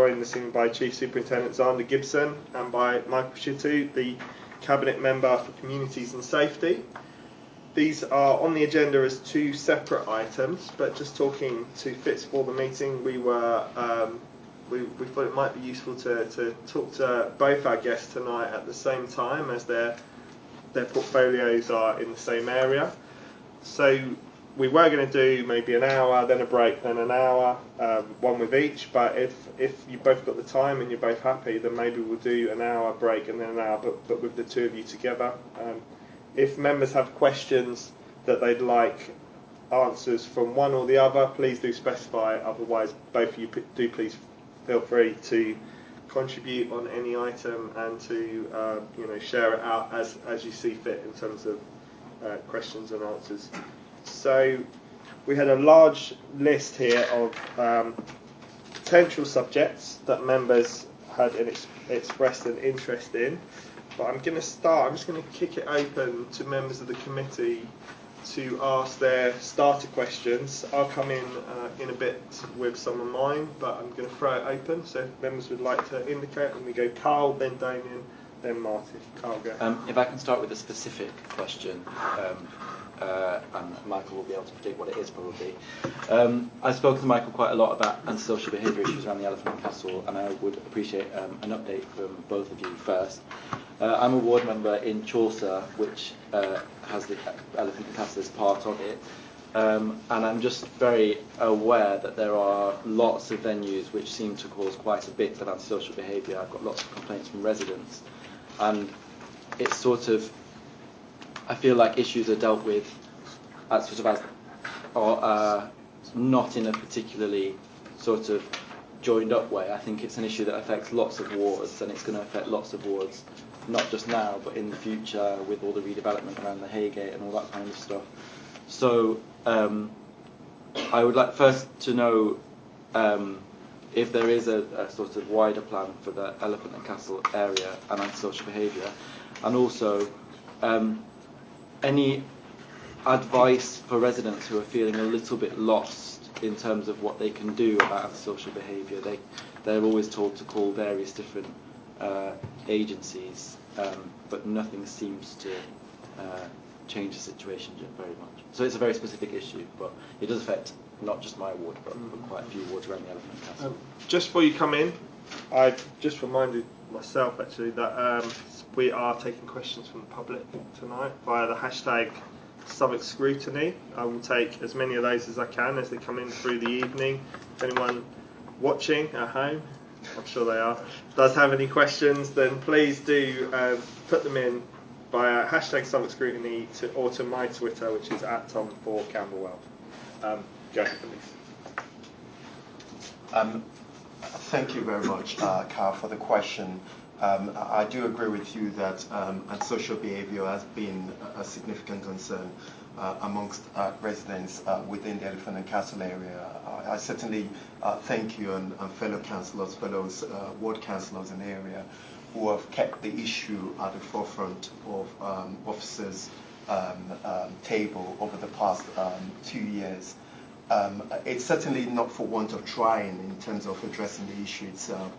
Joined this evening by Chief Superintendent Zander Gibson and by Michael Shittu, the Cabinet Member for Communities and Safety. These are on the agenda as two separate items, but just talking to Fitz for the meeting, we thought it might be useful to talk to both our guests tonight at the same time, as their portfolios are in the same area. So we were going to do maybe an hour, then a break, then an hour, one with each. But if you both got the time and you're both happy, then maybe we'll do an hour break and then an hour, but with the two of you together. If members have questions that they'd like answers from one or the other, please do specify. Otherwise, both of you do please feel free to contribute on any item and to share it out as you see fit in terms of questions and answers. So we had a large list here of potential subjects that members had expressed an interest in. But I'm just going to kick it open to members of the committee to ask their starter questions. I'll come in a bit with some of mine, but I'm going to throw it open. So if members would like to indicate, and we go Carl, then Damien, then Marty. Carl, go. If I can start with a specific question, and Michael will be able to predict what it is probably. I've spoken to Michael quite a lot about antisocial behaviour issues around the Elephant and Castle, and I would appreciate an update from both of you first. I'm a ward member in Chaucer, which has the Elephant and Castle as part of it, and I'm just very aware that there are lots of venues which seem to cause quite a bit of antisocial behaviour. I've got lots of complaints from residents, and it's sort of, I feel like issues are dealt with not in a particularly sort of joined up way. I think it's an issue that affects lots of wards, and it's going to affect lots of wards, not just now but in the future with all the redevelopment around the Haygate and all that kind of stuff. So I would like first to know if there is a sort of wider plan for the Elephant and Castle area and antisocial behaviour, and also any advice for residents who are feeling a little bit lost in terms of what they can do about antisocial behaviour. They're always told to call various different agencies, but nothing seems to change the situation very much. So it's a very specific issue, but it does affect not just my ward, but quite a few wards around the Elephant and Castle. Just before you come in, I've just reminded myself actually that we are taking questions from the public tonight via the hashtag Southwark Scrutiny. I will take as many of those as I can as they come in through the evening. If anyone watching at home, I'm sure they are, does have any questions, then please do put them in via hashtag Southwark Scrutiny or to my Twitter, which is @Tom4Campbellwell. Go ahead, please. Thank you very much, Carl, for the question. I do agree with you that antisocial behaviour has been a significant concern amongst residents within the Elephant and Castle area. I certainly thank you and fellow councillors, ward councillors in the area who have kept the issue at the forefront of officers' table over the past 2 years. It's certainly not for want of trying in terms of addressing the issue itself.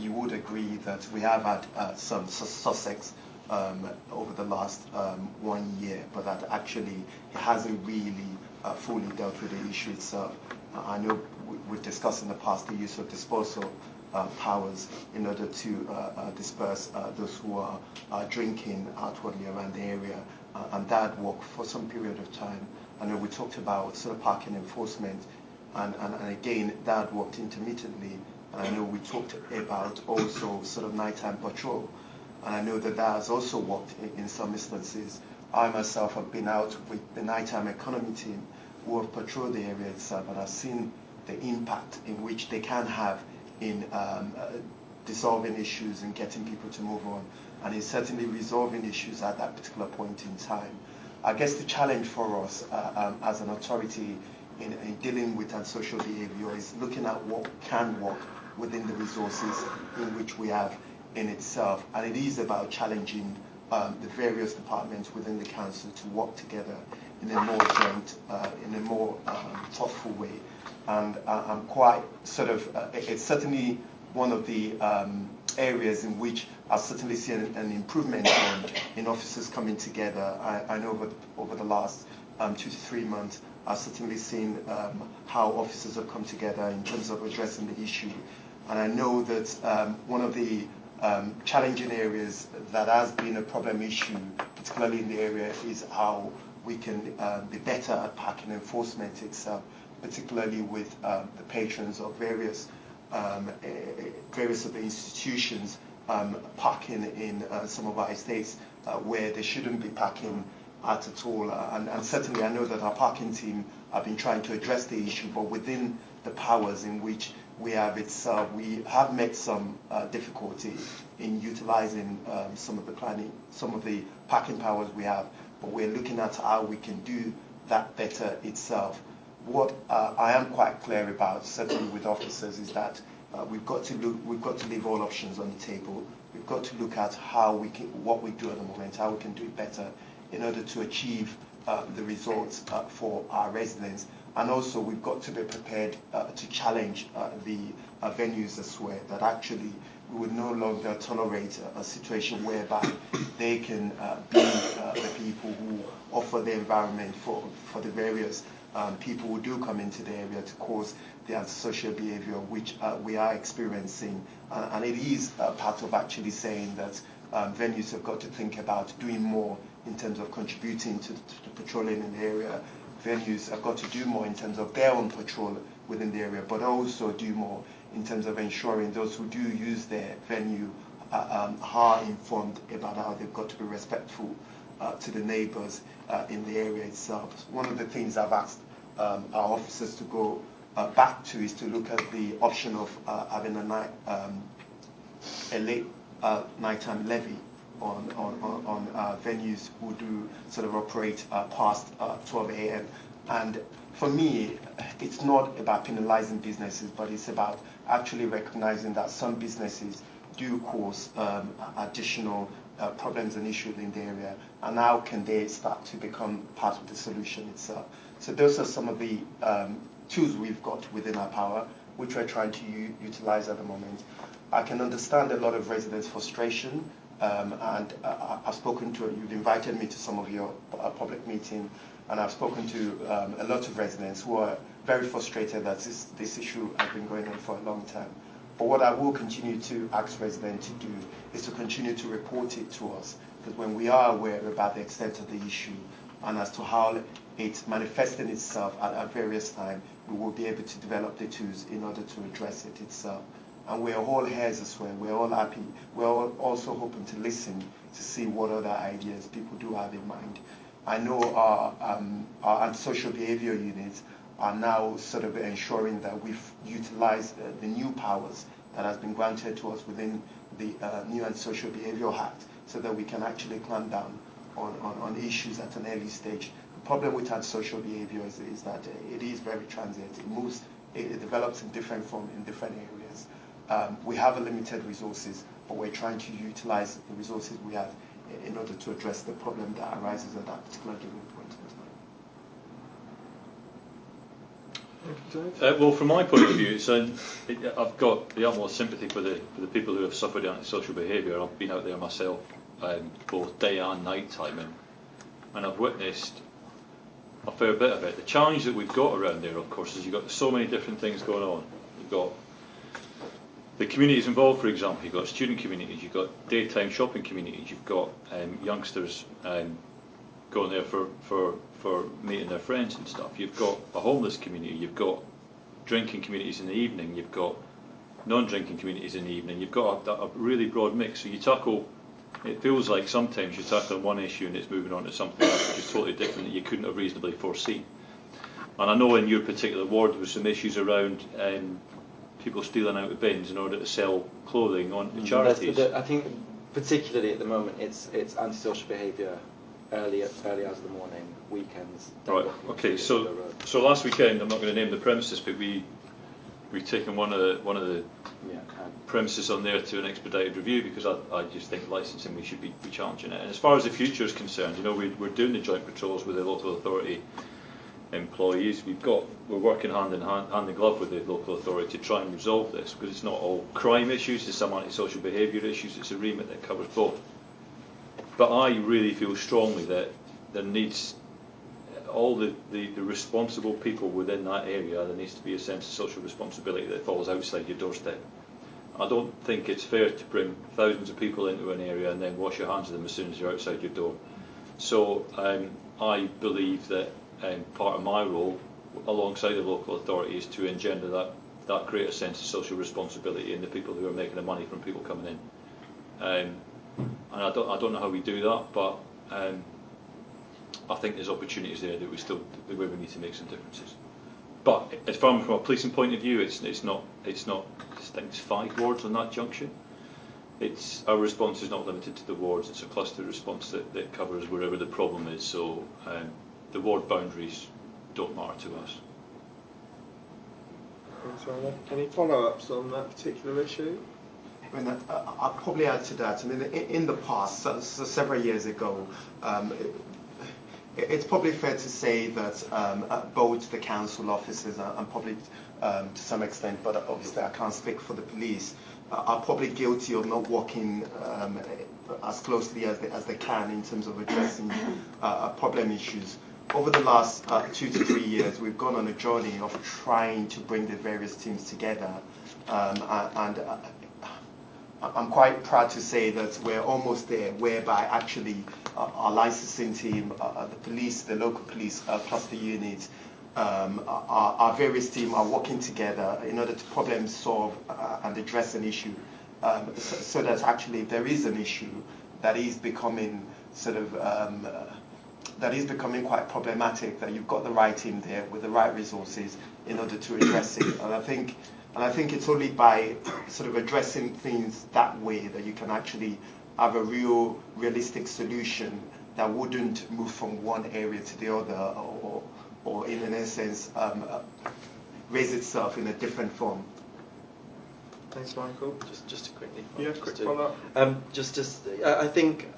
You would agree that we have had some success over the last 1 year, but that actually it hasn't really fully dealt with the issue itself. I know we've discussed in the past the use of disposal powers in order to disperse those who are drinking outwardly around the area, and that worked for some period of time. I know we talked about sort of parking enforcement, and again that worked intermittently. And I know we talked about also sort of nighttime patrol, and I know that has also worked in some instances. I myself have been out with the nighttime economy team who have patrolled the area itself, and I've seen the impact in which they can have in dissolving issues and getting people to move on, and in certainly resolving issues at that particular point in time. I guess the challenge for us as an authority in dealing with antisocial behaviour is looking at what can work within the resources in which we have in itself, and it is about challenging the various departments within the council to work together in a more joint, in a more thoughtful way. And I'm quite sort of, it's certainly one of the areas in which I've certainly seen an improvement in officers coming together. I know over the last 2 to 3 months, I've certainly seen how officers have come together in terms of addressing the issue. And I know that one of the challenging areas that has been a problem issue, particularly in the area, is how we can be better at parking enforcement itself, particularly with the patrons of various of the institutions parking in some of our estates where they shouldn't be parking at all. And certainly I know that our parking team have been trying to address the issue, but within the powers in which we have itself, we have met some difficulty in utilizing some of the parking powers we have, but we're looking at how we can do that better itself. What I am quite clear about, certainly with officers, is that we've got to leave all options on the table. We've got to look at what we do at the moment, how we can do it better in order to achieve the results for our residents. And also we've got to be prepared to challenge the venues as well, that actually we would no longer tolerate a situation whereby they can be the people who offer the environment for the various people who do come into the area to cause the antisocial behavior which we are experiencing. And it is part of actually saying that venues have got to think about doing more in terms of contributing to patrolling in the area. Venues have got to do more in terms of their own patrol within the area, but also do more in terms of ensuring those who do use their venue are informed about how they've got to be respectful to the neighbours in the area itself. One of the things I've asked our officers to go back to is to look at the option of having a late nighttime levy on venues who do sort of operate past 12 a.m. And for me, it's not about penalizing businesses, but it's about actually recognizing that some businesses do cause additional problems and issues in the area, and how can they start to become part of the solution itself. So those are some of the tools we've got within our power, which we're trying to utilize at the moment. I can understand a lot of residents' frustration, and I've spoken to, you've invited me to some of your public meetings, and I've spoken to a lot of residents who are very frustrated that this issue has been going on for a long time. But what I will continue to ask residents to do is to continue to report it to us, because when we are aware about the extent of the issue and as to how it's manifesting itself at various times, we will be able to develop the tools in order to address it itself. And we're all ears as well. We're all happy. We're all also hoping to listen to see what other ideas people do have in mind. I know our antisocial behavior units are now sort of ensuring that we've utilized the new powers that has been granted to us within the new Antisocial Behavior Act, so that we can actually clamp down on issues at an early stage. The problem with antisocial behavior is that it is very transient. It moves, it develops in different form in different areas. We have a limited resources, but we're trying to utilize the resources we have in order to address the problem that arises at that particular given point in time. Well, from my point of view, I've got the utmost sympathy for the people who have suffered antisocial behaviour. I've been out there myself, both day and night time, and I've witnessed a fair bit of it. The challenge that we've got around there, of course, is you've got so many different things going on. You've got the communities involved, for example. You've got student communities, you've got daytime shopping communities, you've got youngsters going there for meeting their friends and stuff. You've got a homeless community, you've got drinking communities in the evening, you've got non-drinking communities in the evening. You've got a really broad mix. So you tackle, it feels like sometimes you tackle one issue and it's moving on to something else which is totally different that you couldn't have reasonably foreseen. And I know in your particular ward there were some issues around people stealing out of bins in order to sell clothing on to charities. I think particularly at the moment it's antisocial behaviour early hours of the morning, weekends. Right. Okay. So last weekend, I'm not going to name the premises, but we've taken one of the premises on there to an expedited review, because I just think licensing, we should be challenging it. And as far as the future is concerned, we're doing the joint patrols with the local authority employees. We're working hand in glove with the local authority to try and resolve this, because it's not all crime issues, there's some antisocial behaviour issues. It's a remit that covers both. But I really feel strongly that there needs all the responsible people within that area. There needs to be a sense of social responsibility that falls outside your doorstep. I don't think it's fair to bring thousands of people into an area and then wash your hands of them as soon as you're outside your door. So I believe that part of my role alongside the local authority is to engender that greater sense of social responsibility in the people who are making the money from people coming in. And I don't know how we do that, but I think there's opportunities there that where we need to make some differences. But as far from a policing point of view, it's not I think it's 5 wards on that junction. Our response is not limited to the wards. It's a cluster response that covers wherever the problem is. So the ward boundaries don't matter to us. Any follow-ups on that particular issue? I mean, I'll probably add to that. I mean, in the past, so several years ago, it's probably fair to say that both the council officers and probably to some extent, but obviously I can't speak for the police, are probably guilty of not working as closely as they can in terms of addressing problem issues. Over the last 2 to 3 years, we've gone on a journey of trying to bring the various teams together, and I'm quite proud to say that we're almost there, whereby actually our licensing team, the local police cluster units, our various teams are working together in order to problem solve and address an issue, so that actually if there is an issue that is becoming quite problematic, that you've got the right team there with the right resources in order to address it. And I think it's only by sort of addressing things that way that you can actually have a realistic solution that wouldn't move from one area to the other, or in an essence raise itself in a different form. Thanks, Michael. Just quickly. Quick follow-up. I think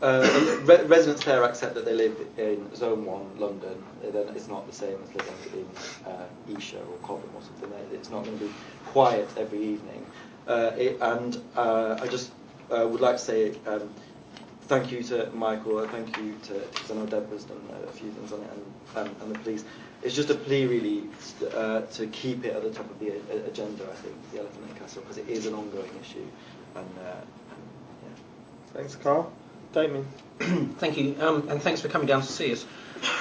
residents there accept that they live in Zone 1, London. Then it's not the same as living in Esher or Cobham or something. It's not going to be quiet every evening. I just would like to say thank you to Michael, thank you because I know Deborah's done a few things on it, and the police. It's just a plea really to keep it at the top of the agenda, I think, the elephant in the castle, because it is an ongoing issue. And yeah. Thanks, Carl. Damien. Thank you, and thanks for coming down to see us.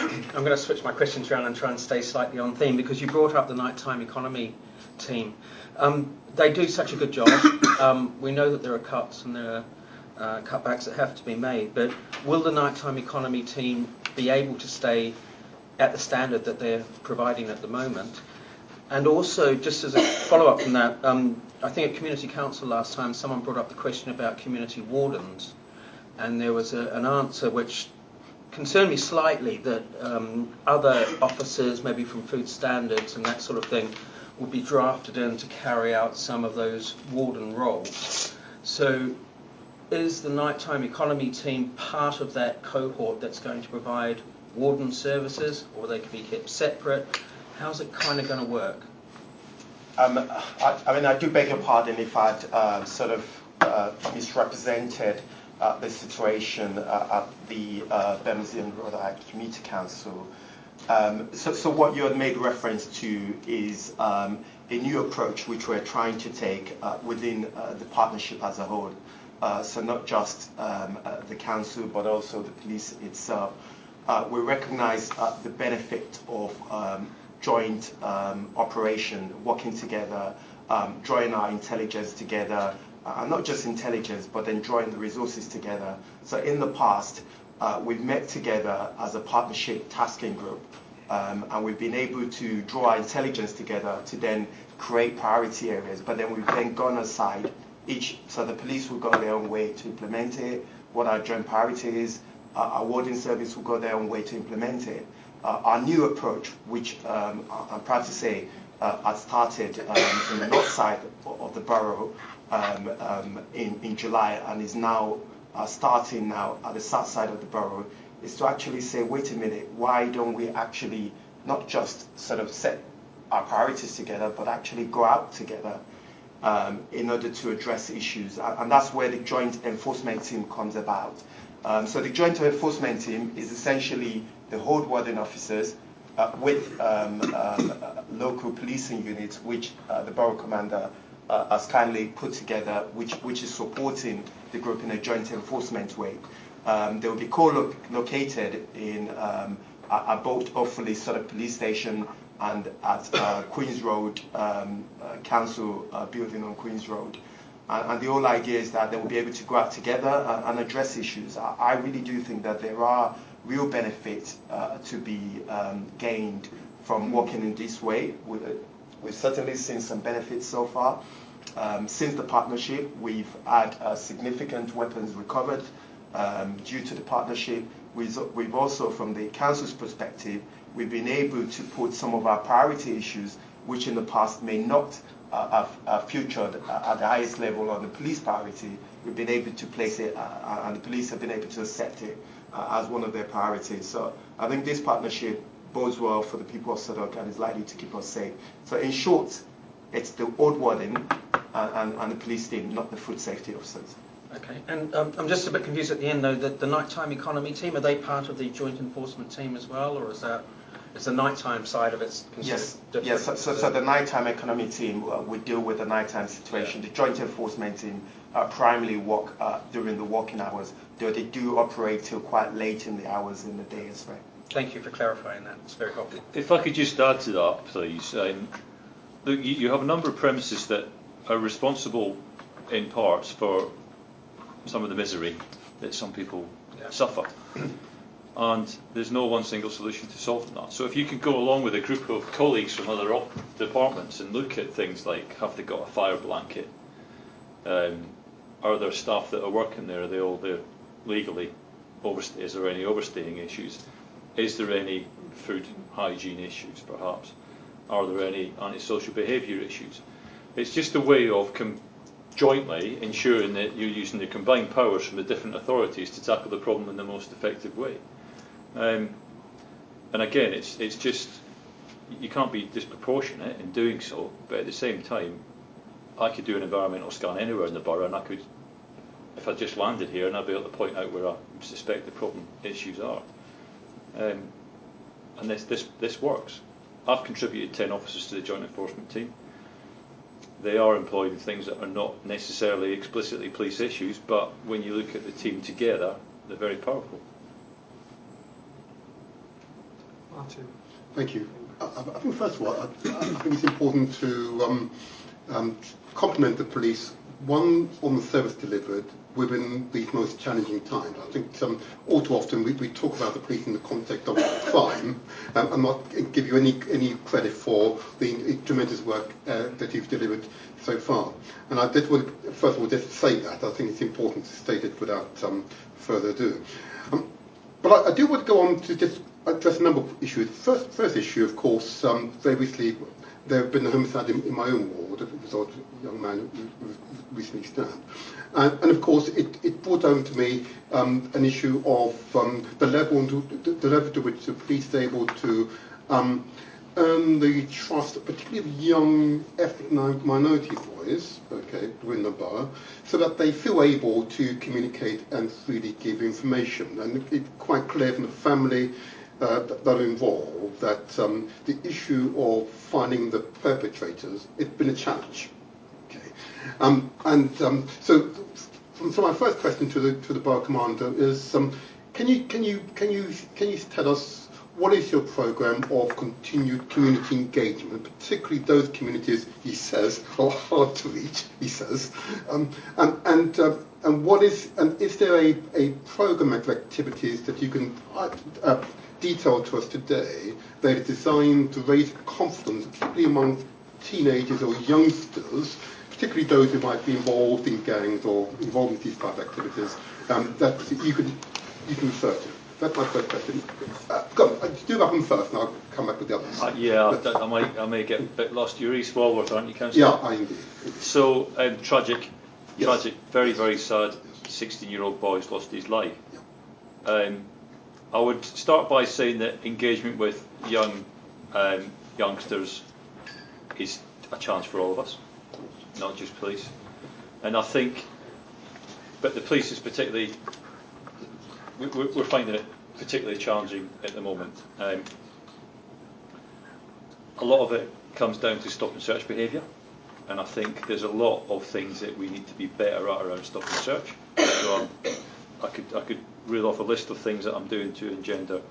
I'm going to switch my questions around and try and stay slightly on theme, because you brought up the nighttime economy team. They do such a good job. We know that there are cuts and there are cutbacks that have to be made, but will the nighttime economy team be able to stay at the standard that they're providing at the moment? And also, just as a follow-up from that, I think at Community Council last time someone brought up the question about community wardens, and there was an answer which concerned me slightly, that other officers, maybe from food standards and that sort of thing, would be drafted in to carry out some of those warden roles. So is the nighttime economy team part of that cohort that's going to provide warden services, or they could be kept separate? How's it kind of going to work? I mean, I do beg your pardon if I'd misrepresented the situation at the Birmingham Borough Community Council. So what you had made reference to is a new approach which we're trying to take within the partnership as a whole. So not just the council, but also the police itself. We recognise the benefit of joint operation, working together, drawing our intelligence together, and not just intelligence, but then drawing the resources together. So in the past, we've met together as a partnership tasking group, and we've been able to draw our intelligence together to then create priority areas, but then we've then gone aside so the police will go their own way to implement it, what our joint priority is, our warding service will go their own way to implement it. Our new approach, which I'm proud to say had started in the north side of the borough in July, and is now starting now at the south side of the borough, is to actually say, wait a minute, why don't we actually not just sort of set our priorities together, but actually go out together in order to address issues. And that's where the joint enforcement team comes about. So the joint enforcement team is essentially the hold warden officers with local policing units, which the borough commander has kindly put together, which is supporting the group in a joint enforcement way. They will be co-located in at both hopefully sort of police station and at Queen's Road Council building on Queen's Road. And the whole idea is that they will be able to go out together and address issues. I really do think that there are real benefits to be gained from working in this way. We've certainly seen some benefits so far. Since the partnership, we've had significant weapons recovered due to the partnership. We've also, from the council's perspective, we've been able to put some of our priority issues, which in the past may not have featured at the highest level on the police priority. We've been able to place it, and the police have been able to accept it as one of their priorities. So I think this partnership bodes well for the people of Southwark and is likely to keep us safe. So in short, it's the old warden and the police team, not the food safety officers. Okay, and I'm just a bit confused at the end though, that the nighttime economy team, are they part of the joint enforcement team as well, or is the nighttime side of it considered different? Yes. So the nighttime economy team would deal with the nighttime situation. Yeah. The joint enforcement team primarily work during the working hours, though they do operate till quite late in the hours in the day as well. Thank you for clarifying that. It's very helpful. If I could just add to that, please. Look, you have a number of premises that are responsible in parts for some of the misery that some people suffer. And there's no one single solution to solve that. So if you could go along with a group of colleagues from other departments and look at things like, have they got a fire blanket? Are there staff that are working there? Are they all there legally? Is there any overstaying issues? Is there any food hygiene issues, perhaps? Are there any antisocial behaviour issues? It's just a way of jointly ensuring that you're using the combined powers from the different authorities to tackle the problem in the most effective way. And again, it's just, you can't be disproportionate in doing so, but at the same time, I could do an environmental scan anywhere in the borough, and I could, if I just landed here, and I'd be able to point out where I suspect the problem issues are. And this works. I've contributed 10 officers to the joint enforcement team. They are employed in things that are not necessarily explicitly police issues, but when you look at the team together, they're very powerful. Martin. Thank you. I think first of all, I think it's important to compliment the police, one, on the service delivered within these most challenging times. I think all too often we talk about the police in the context of crime and not give you any credit for the tremendous work that you've delivered so far. And I did want to, first of all, just say that. I think it's important to state it without further ado. But I do want to go on to just address a number of issues. First issue, of course, very recently, there have been a homicide in my own ward. It was a young man who was recently stabbed. And of course, it brought down to me an issue of the level to which the police are able to earn the trust, particularly of young ethnic minority boys, okay, within the borough, so that they feel able to communicate and freely give information. And it's quite clear from the family that are involved that the issue of finding the perpetrators, it's been a challenge. Okay, so my first question to the borough commander is, can you tell us what is your program of continued community engagement, particularly those communities, he says, are hard to reach, he says, and what is there a program of activities that you can detail to us today that is designed to raise confidence, particularly among teenagers or youngsters, particularly those who might be involved in gangs or involved in these type of activities, that you can refer to? That's my first question. Go on, do that one first, and I'll come back with the others. I may get a bit lost. You're East Walworth, aren't you, Councillor? Yeah, I indeed. So, tragic, yes. very, very sad. 16-year-old boy has lost his life. Yeah. I would start by saying that engagement with youngsters is a challenge for all of us, not just police. And I think, but the police is particularly, we're finding it particularly challenging at the moment. A lot of it comes down to stop and search behaviour, and I think there's a lot of things that we need to be better at around stop and search. So I could reel off a list of things that I'm doing to engender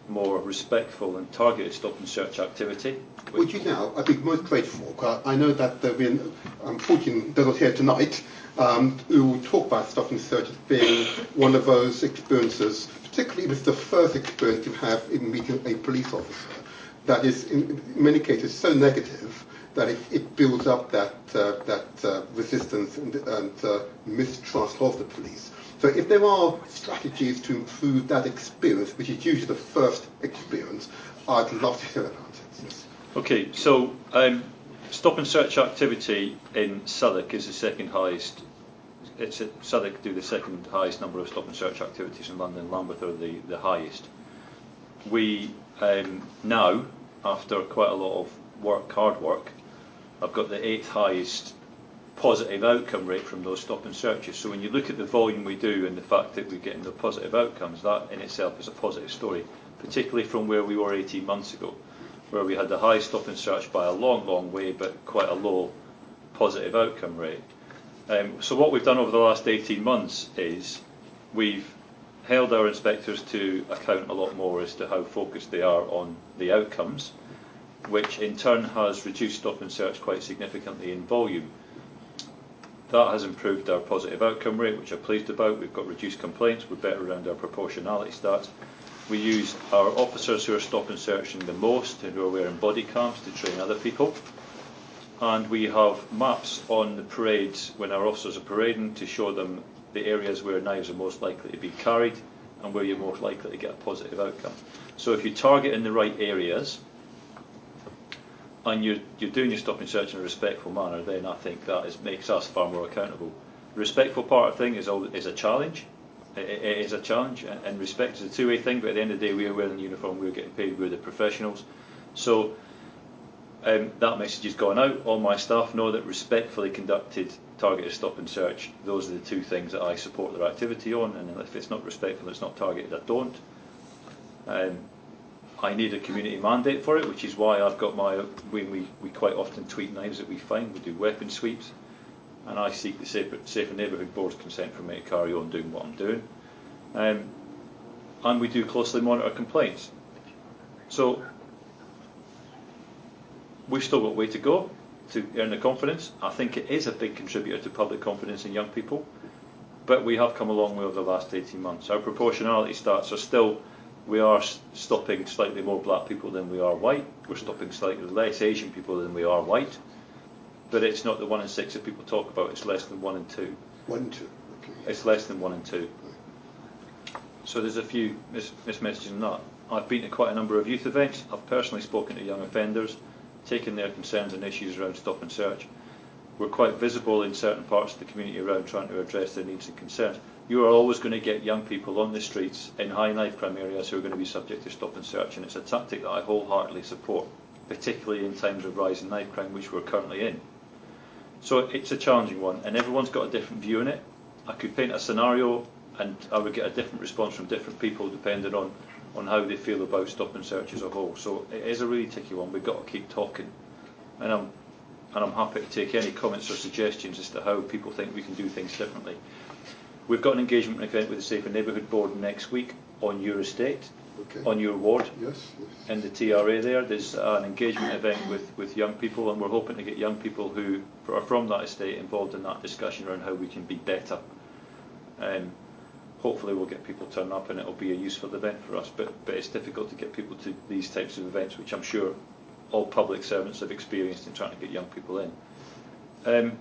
more respectful and targeted stop and search activity. Would you now, I think most tradesfolk, I know that there have been, unfortunately they're not here tonight, who will talk about stop and search as being one of those experiences, particularly if it's the first experience you have in meeting a police officer, that is in many cases so negative that it builds up that resistance and mistrust of the police. So if there are strategies to improve that experience, which is usually the first experience, I'd love to hear about it. Yes. Okay, so stop and search activity in Southwark is the second highest. Southwark do the second highest number of stop and search activities in London. Lambeth are the highest. We now, after quite a lot of hard work, I've got the 8th highest positive outcome rate from those stop and searches. So when you look at the volume we do and the fact that we're getting the positive outcomes, that in itself is a positive story, particularly from where we were 18 months ago, where we had the highest stop and search by a long, long way, but quite a low positive outcome rate. So what we've done over the last 18 months is we've held our inspectors to account a lot more as to how focused they are on the outcomes, which in turn has reduced stop and search quite significantly in volume. That has improved our positive outcome rate, which I'm pleased about. We've got reduced complaints, we're better around our proportionality stats. We use our officers who are stop and searching the most and who are wearing body cams to train other people. And we have maps on the parades when our officers are parading to show them the areas where knives are most likely to be carried and where you're most likely to get a positive outcome. So if you target in the right areas and you're doing your stop and search in a respectful manner, then I think that makes us far more accountable. The respectful part of the thing is a challenge. It is a challenge, and respect is a two-way thing, but at the end of the day we are wearing the uniform, we're getting paid, we're the professionals. So that message has gone out. All my staff know that respectfully conducted targeted stop and search, those are the two things that I support their activity on, and if it's not respectful, it's not targeted, I don't. I need a community mandate for it, which is why I've got we quite often tweet knives that we find, we do weapon sweeps, and I seek the Safer Neighbourhood Board's consent for me to carry on doing what I'm doing. And we do closely monitor complaints. So we've still got a way to go to earn the confidence. I think it is a big contributor to public confidence in young people, but we have come a long way over the last 18 months. Our proportionality stats are still, we are stopping slightly more black people than we are white. We're stopping slightly less Asian people than we are white. But it's not the 1 in 6 that people talk about, it's less than 1 in 2. 1 in 2, okay. It's less than 1 in 2. So there's a few mismessages in that. I've been to quite a number of youth events. I've personally spoken to young offenders, taken their concerns and issues around stop and search. We're quite visible in certain parts of the community around trying to address their needs and concerns. You are always going to get young people on the streets in high knife crime areas who are going to be subject to stop and search, and it's a tactic that I wholeheartedly support, particularly in times of rising knife crime, which we're currently in. So it's a challenging one, and everyone's got a different view on it. I could paint a scenario and I would get a different response from different people depending on how they feel about stop and search as a whole. So it is a really tricky one. We've got to keep talking, and I'm happy to take any comments or suggestions as to how people think we can do things differently. We've got an engagement event with the Safer Neighbourhood Board next week on your estate, Okay. on your ward, Yes. in the TRA there. There's an engagement event with young people, and we're hoping to get young people who are from that estate involved in that discussion around how we can be better. Hopefully we'll get people turn up and it'll be a useful event for us, but it's difficult to get people to these types of events, which I'm sure all public servants have experienced in trying to get young people in.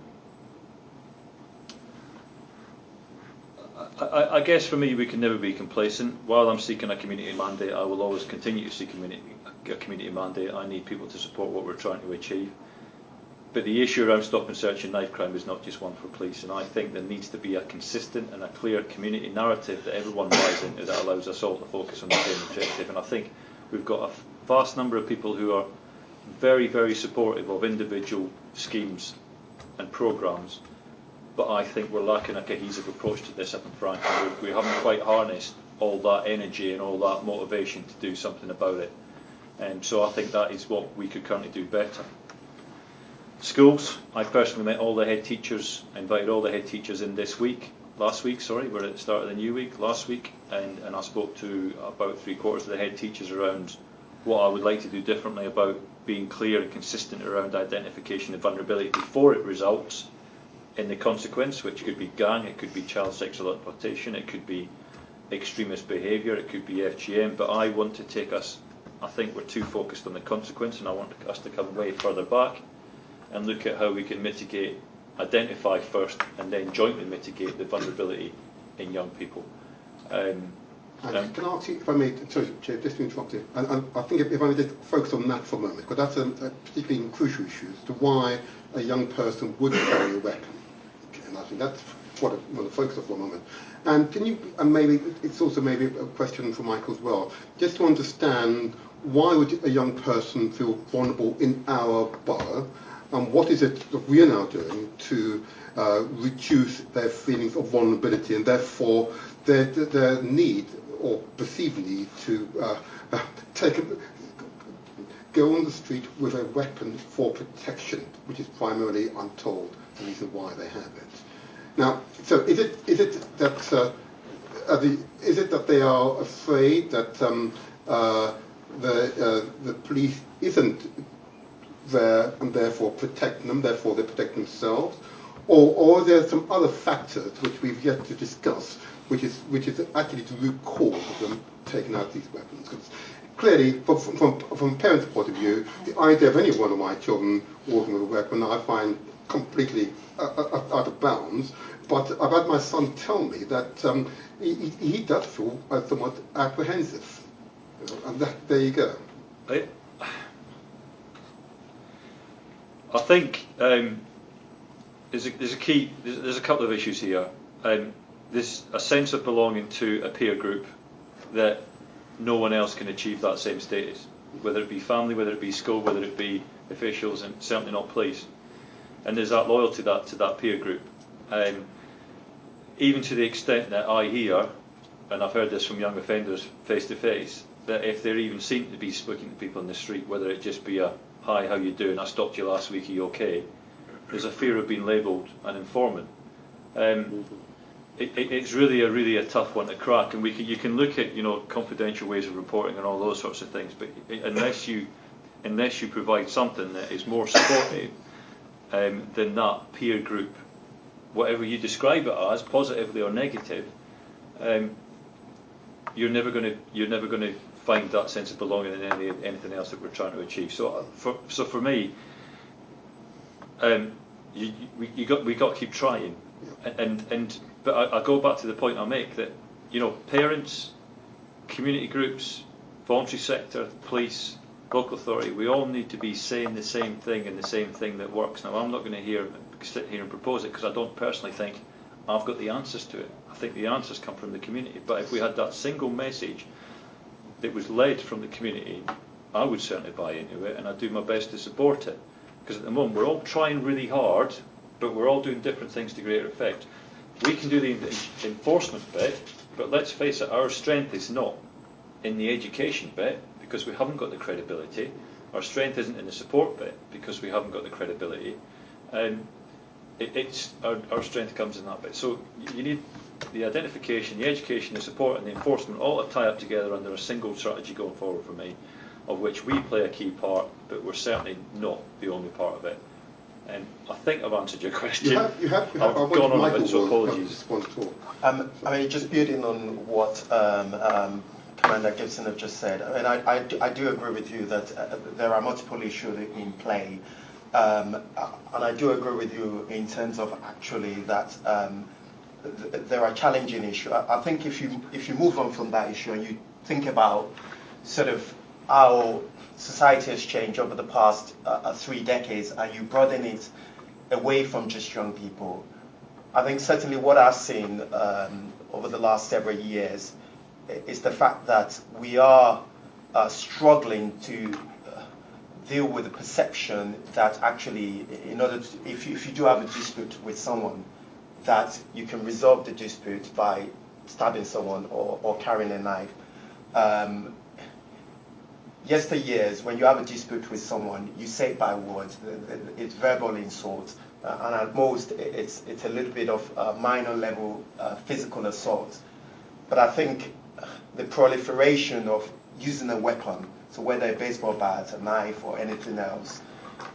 I guess for me we can never be complacent. While I'm seeking a community mandate, I will always continue to seek a community mandate. I need people to support what we're trying to achieve. But the issue around stop and search and knife crime is not just one for police, and I think there needs to be a consistent and a clear community narrative that everyone buys into that allows us all to focus on the same objective. And I think we've got a vast number of people who are very, very supportive of individual schemes and programmes, but I think we're lacking a cohesive approach to this, if I'm frank. We haven't quite harnessed all that energy and all that motivation to do something about it. And so I think that is what we could currently do better. Schools, I personally met all the head teachers, invited all the head teachers in last week, we're at the start of the new week, last week, and I spoke to about 3/4 of the head teachers around what I would like to do differently about being clear and consistent around identification of vulnerability before it results in the consequence, which could be gang, it could be child sexual exploitation, it could be extremist behaviour, it could be FGM, but I want to take us, I think we're too focused on the consequence, and I want us to come way further back and look at how we can mitigate, identify first, and then jointly mitigate the vulnerability in young people. Can I ask you, if I may, sorry, Chair, just to interrupt you, and I think if I may just focus on that for a moment, because that's a particularly crucial issue as to why a young person would carry a weapon. Okay, and I think that's what I want to focus on for a moment. And can you, and maybe it's also maybe a question for Michael as well, just to understand why would a young person feel vulnerable in our borough, and what is it that we are now doing to reduce their feelings of vulnerability and therefore their need or perceived need to go on the street with a weapon for protection, which is primarily, I'm told, the reason why they have it. Now, so is it that they are afraid that the police isn't there and therefore protect them, therefore they protect themselves, or are there some other factors which we've yet to discuss, which is actually the root cause of them taking out these weapons? Because clearly, from a parent's point of view, the idea of any one of my children walking with a weapon I find completely out of bounds. But I've had my son tell me that he does feel somewhat apprehensive, and there you go. I think there's a couple of issues here. There's a sense of belonging to a peer group that no one else can achieve that same status, whether it be family, whether it be school, whether it be officials, and certainly not police. And there's that loyalty to that peer group. Even to the extent that I hear, and I've heard this from young offenders face to face, that if they're even seen to be speaking to people in the street, whether it just be a "Hi, how you doing? I stopped you last week. Are you okay?" There's a fear of being labelled an informant. It's really a tough one to crack, and you can look at confidential ways of reporting and all those sorts of things, but unless you provide something that is more supportive than that peer group, whatever you describe it as, positively or negative, you're never going to find that sense of belonging in anything else that we're trying to achieve. So for me, we got to keep trying, but I go back to the point I make that parents, community groups, voluntary sector, police, local authority, we all need to be saying the same thing and the same thing that works. Now, I'm not going to sit here and propose it because I don't personally think I've got the answers to it. I think the answers come from the community. But if we had that single message that was led from the community, I would certainly buy into it, and I'd do my best to support it. Because at the moment we're all trying really hard, but we're all doing different things to greater effect. We can do the enforcement bit, but let's face it, our strength is not in the education bit because we haven't got the credibility. Our strength isn't in the support bit because we haven't got the credibility. Our strength comes in that bit. So you need the identification, the education, the support, and the enforcement all to tie up together under a single strategy going forward for me, of which we play a key part, but we're certainly not the only part of it. I think I've answered your question. You have. I've gone on a bit, so apologies. I mean, just building on what Commander Gibson have just said, I mean, I do agree with you that there are multiple issues in play, and I do agree with you in terms of actually that there are challenging issues. I think if you move on from that issue and you think about sort of how society has changed over the past 3 decades, and you broaden it away from just young people. I think certainly what I've seen over the last several years is the fact that we are struggling to deal with the perception that actually, in order to, if you do have a dispute with someone, that you can resolve the dispute by stabbing someone or carrying a knife. Yesteryears, when you have a dispute with someone, you say it by words. It's verbal insult, and at most, it's a little bit of minor level physical assault. But I think the proliferation of using a weapon, so whether a baseball bat, a knife, or anything else,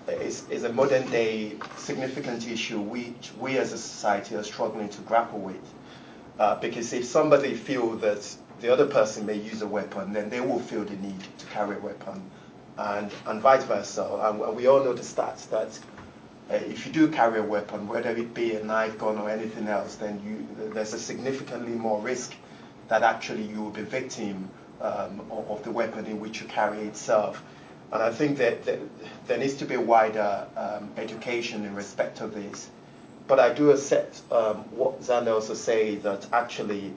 is a modern day significant issue which we as a society are struggling to grapple with. Because if somebody feels that the other person may use a weapon, then they will feel the need to carry a weapon, and vice versa. And we all know the stats that if you do carry a weapon, whether it be a knife, gun, or anything else, then there's a significantly more risk that actually you will be victim of the weapon in which you carry itself. And I think that there needs to be a wider education in respect of this. But I do accept what Xander also says, that actually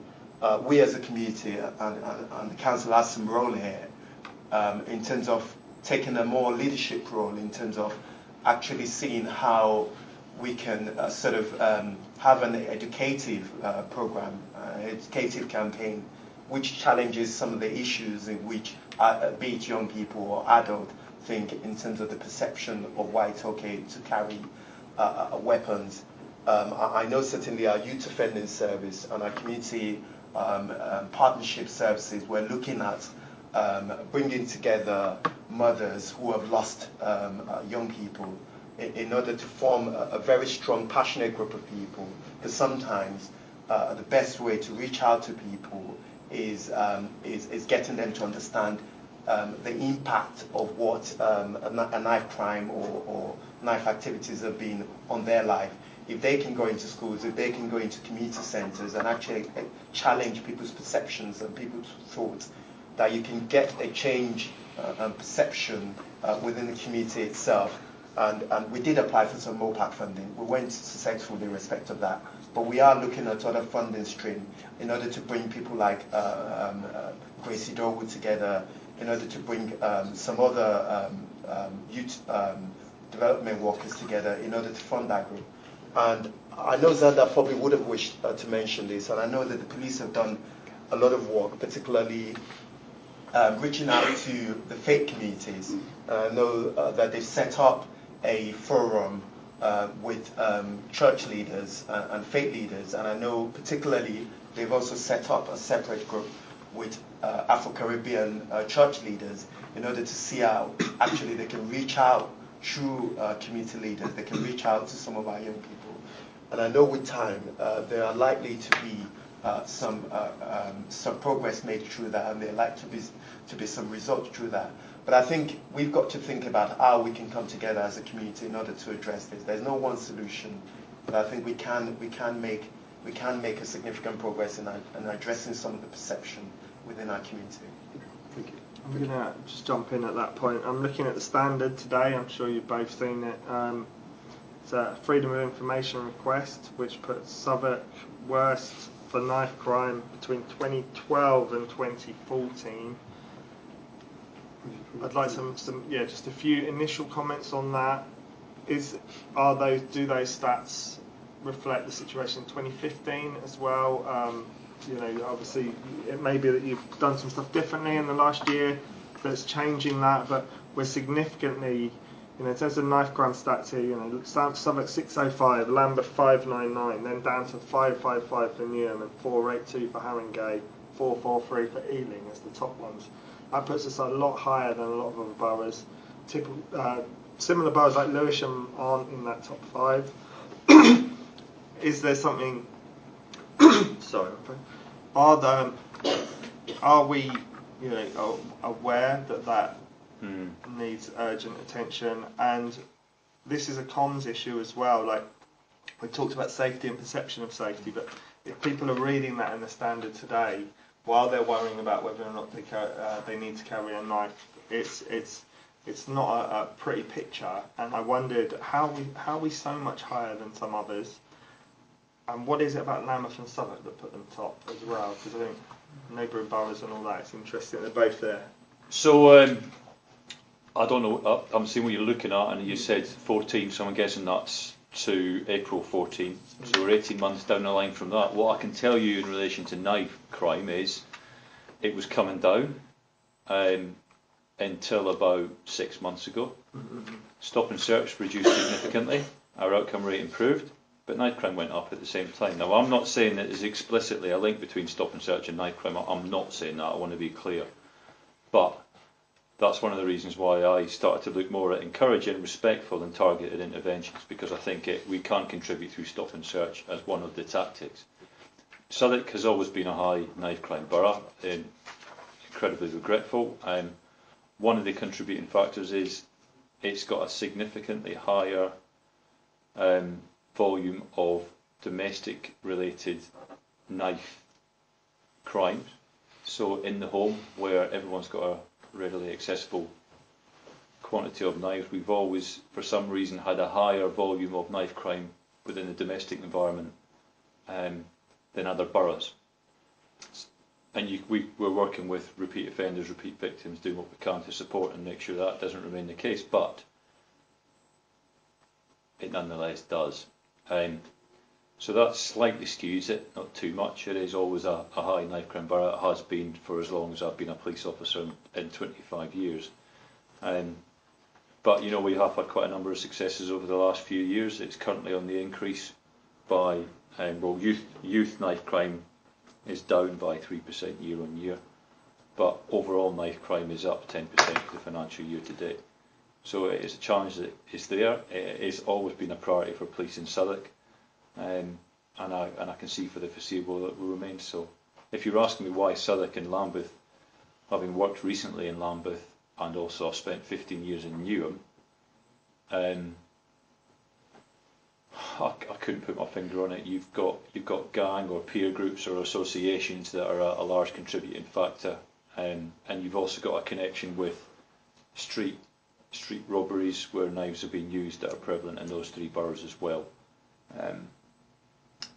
we as a community and the council has some role here in terms of taking a more leadership role, in terms of actually seeing how we can sort of have an educative program, educative campaign, which challenges some of the issues in which, be it young people or adults, think in terms of the perception of why it's okay to carry weapons. I know certainly our youth offending service and our community partnership services, we're looking at bringing together mothers who have lost young people in order to form a very strong, passionate group of people. Because sometimes the best way to reach out to people is getting them to understand the impact of what a knife crime or knife activities have been on their life. If they can go into schools, if they can go into community centres and actually challenge people's perceptions and people's thoughts, that you can get a change and perception within the community itself. And we did apply for some MOPAC funding. We weren't successful in respect of that. But we are looking at other funding stream in order to bring people like Gracie Dorwood together, in order to bring some other youth development workers together in order to fund that group. And I know Xander probably would have wished to mention this, and I know that the police have done a lot of work, particularly reaching out to the faith communities. I know that they've set up a forum with church leaders and faith leaders, and I know particularly they've also set up a separate group with Afro-Caribbean church leaders in order to see how actually they can reach out through community leaders, they can reach out to some of our young people. And I know with time there are likely to be some progress made through that, and there are likely to be some results through that. But I think we've got to think about how we can come together as a community in order to address this. There's no one solution, but I think we can make a significant progress in addressing some of the perception within our community. Thank you. I'm going to just jump in at that point. I'm looking at the standard today. I'm sure you've both seen it. It's a Freedom of Information request, which puts Southwark worst for knife crime between 2012 and 2014. I'd like just a few initial comments on that. Do those stats reflect the situation in 2015 as well? Obviously it may be that you've done some stuff differently in the last year that's changing that, but we're significantly, in terms of knife crime stats here, Southwark 605, Lambeth 599, then down to 555 for Newham and 482 for Haringey, 443 for Ealing as the top ones. That puts us a lot higher than a lot of other boroughs. Similar boroughs like Lewisham aren't in that top 5. Is there something? Sorry. Are we, aware that needs urgent attention? And this is a comms issue as well. Like we talked about safety and perception of safety, but if people are reading that in the standard today, while they're worrying about whether or not they need to carry a knife, it's It's not a pretty picture, and I wondered how are we so much higher than some others, and what is it about Lambeth and Southwark that put them top as well? Because I think neighbouring boroughs and all that, it's interesting. They're both there. So I don't know. I'm seeing what you're looking at, and you said 14, so I'm guessing that's to April 14. So we're 18 months down the line from that. What I can tell you in relation to knife crime is it was coming down until about 6 months ago. Stop and search reduced significantly. Our outcome rate improved, but knife crime went up at the same time. Now, I'm not saying that there's explicitly a link between stop and search and knife crime. I'm not saying that. I want to be clear. But that's one of the reasons why I started to look more at encouraging, respectful and targeted interventions, because I think we can contribute through stop and search as one of the tactics. Southwark has always been a high knife crime borough, incredibly regretful. One of the contributing factors is it's got a significantly higher volume of domestic related knife crimes. So in the home, where everyone's got a readily accessible quantity of knives, we've always, for some reason, had a higher volume of knife crime within the domestic environment than other boroughs. And we're working with repeat offenders, repeat victims, doing what we can to support and make sure that doesn't remain the case, but it nonetheless does. So that slightly skews it, not too much. It is always a high knife crime borough. It has been for as long as I've been a police officer, in 25 years. But we have had quite a number of successes over the last few years. It's currently on the increase by, youth knife crime is down by 3% year on year, but overall knife crime is up 10% for the financial year to date. So it is a challenge that is there. It has always been a priority for police in Southwark, and I can see for the foreseeable that will remain so. If you're asking me why Southwark and Lambeth, having worked recently in Lambeth and also I've spent 15 years in Newham, I couldn't put my finger on it. You've got gang or peer groups or associations that are a large contributing factor, and you've also got a connection with street robberies where knives have been used that are prevalent in those three boroughs as well.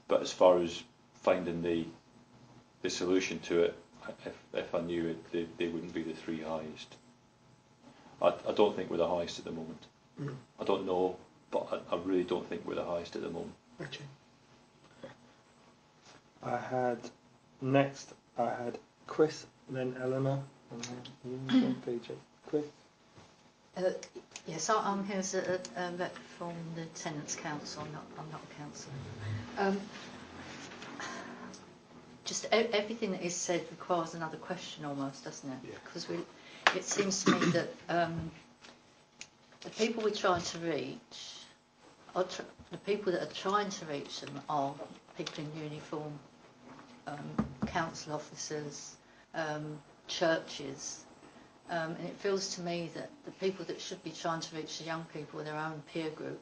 But as far as finding the solution to it, if I knew it, they wouldn't be the three highest. I don't think we're the highest at the moment. I don't know, but I really don't think we're the highest at the moment. Okay. I had Chris, then Eleanor, and then PJ. Chris? Yes, I'm here as a rep from the Tenants' Council. I'm not a councillor. Just everything that is said requires another question almost, doesn't it? Yeah. Because it seems to me that the people we're trying to reach, the people that are trying to reach them are people in uniform, council officers, churches. And it feels to me that the people that should be trying to reach the young people are their own peer group.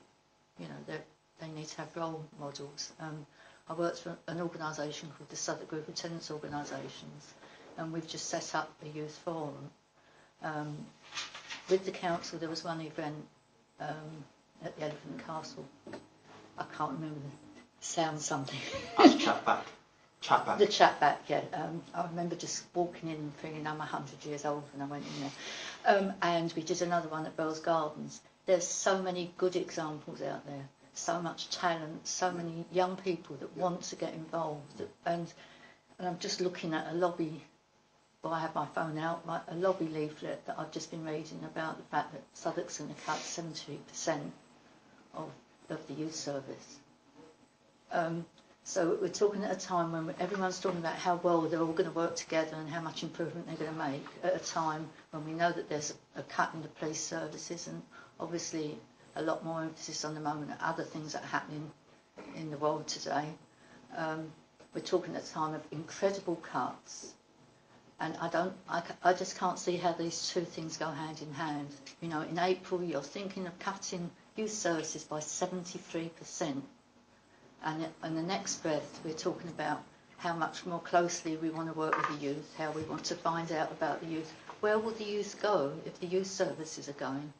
They need to have role models. I worked for an organisation called the Southwark Group of Tenants Organisations, and we've just set up a youth forum. With the council, there was one event at the Elephant Castle. I can't remember the sound something. Chat back. The chat back, yeah. I remember just walking in and feeling I'm 100 years old when I went in there. And we did another one at Bell's Gardens. There's so many good examples out there, so much talent, so many young people that want to get involved. And I'm just looking at a lobby, well, I have my phone out, a lobby leaflet that I've just been reading about the fact that Southwark's going to cut 70% of the youth service. So we're talking at a time when everyone's talking about how well they're all going to work together and how much improvement they're going to make, at a time when we know that there's a cut in the police services and obviously a lot more emphasis on the moment at other things that are happening in the world today. We're talking at a time of incredible cuts, and I just can't see how these two things go hand in hand. In April you're thinking of cutting youth services by 73%. And in the next breath, we're talking about how much more closely we want to work with the youth, how we want to find out about the youth. Where will the youth go if the youth services are going?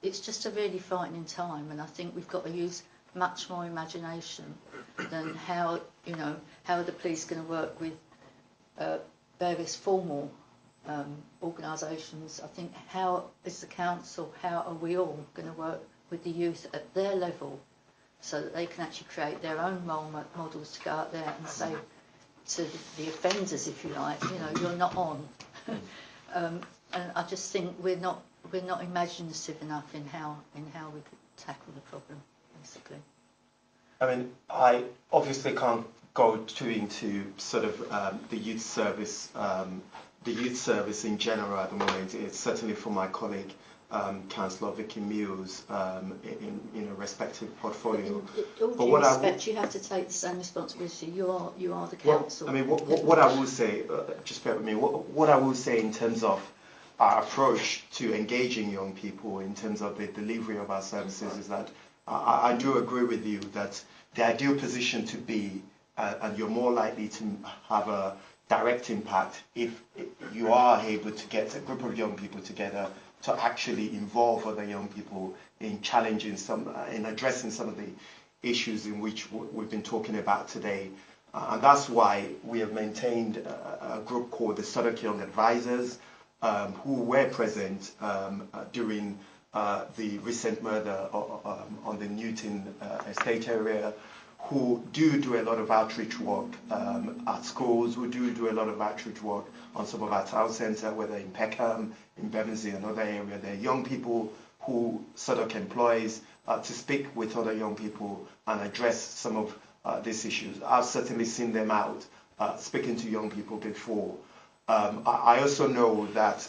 It's just a really frightening time, and I think we've got to use much more imagination than how are the police going to work with various formal organisations. I think how is the council, how are we all going to work with the youth at their level so that they can actually create their own role models to go out there and say to the offenders, if you like, you're not on. And I just think we're not imaginative enough in how we could tackle the problem, basically. I mean, I obviously can't go into sort of the youth service in general at the moment. It's certainly for my colleague, Councillor Vicky Mills, in a respective portfolio. But all due respect, you have to take the same responsibility. You are the council. Well, I mean, what I will say, just bear with me. What I will say in terms of our approach to engaging young people in terms of the delivery of our services is that I do agree with you that the ideal position to be, and you're more likely to have a direct impact if you are able to get a group of young people together to actually involve other young people in in addressing some of the issues in which we've been talking about today. And that's why we have maintained a group called the Southwark Young Advisors, who were present during the recent murder on the Newton estate area, who do a lot of outreach work at schools, who do a lot of outreach work on some of our town centre, whether in Peckham, in Bermondsey, another area. There are young people who Southwark employs to speak with other young people and address some of these issues. I've certainly seen them out speaking to young people before. I also know that